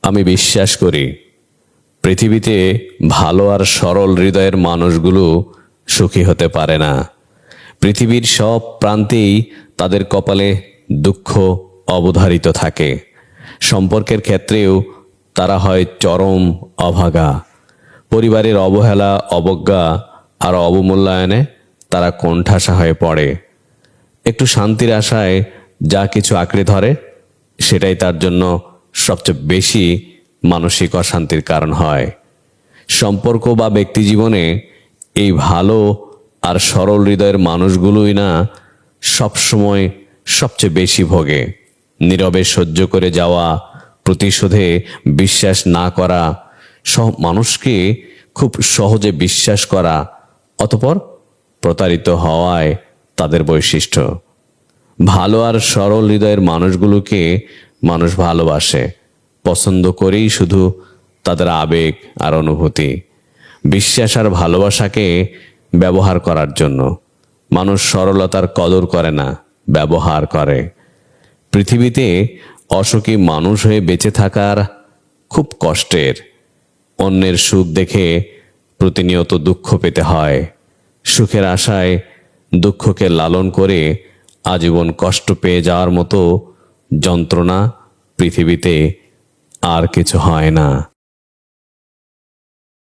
আমি বিশ্বাস করি পৃথিবীতে ভালো আর সরল হৃদয়ের মানুষগুলো সুখী হতে পারে না। পৃথিবীর সব প্রান্তেই তাদের কপালে দুঃখ অবধারিত থাকে। সম্পর্কের ক্ষেত্রেও তারা হয় চরম অভাগা। পরিবারের অবহেলা, অবজ্ঞা আর অবমূল্যায়নে তারা কোণঠাসা হয়ে পড়ে। একটু শান্তির আশায় যা কিছু আঁকড়ে ধরে সেটাই তার জন্য সবচেয়ে বেশি মানসিক অশান্তির কারণ হয়। সম্পর্ক বা ব্যক্তি জীবনে এই ভালো আর সরল হৃদয়ের মানুষগুলোই না সবসময় সবচেয়ে বেশি ভোগে। নীরবে সহ্য করে যাওয়া, প্রতিশোধে বিশ্বাস না করা, সব মানুষকে খুব সহজে বিশ্বাস করা, অতঃপর প্রতারিত হওয়ায় তাদের বৈশিষ্ট্য। ভালো আর সরল হৃদয়ের মানুষগুলোকে মানুষ ভালোবাসে, পছন্দ করেই শুধু তাদের আবেগ আর অনুভূতি। বিশ্বাস আর ভালোবাসাকে ব্যবহার করার জন্য। মানুষ সরলতার কদর করে না, ব্যবহার করে। পৃথিবীতে অসুখী মানুষ হয়ে বেঁচে থাকার খুব কষ্টের। অন্যের সুখ দেখে প্রতিনিয়ত দুঃখ পেতে হয়। সুখের আশায় দুঃখকে লালন করে আজীবন কষ্ট পেয়ে যাওয়ার মতো যন্ত্রণা পৃথিবীতে আর কিছু হয় না।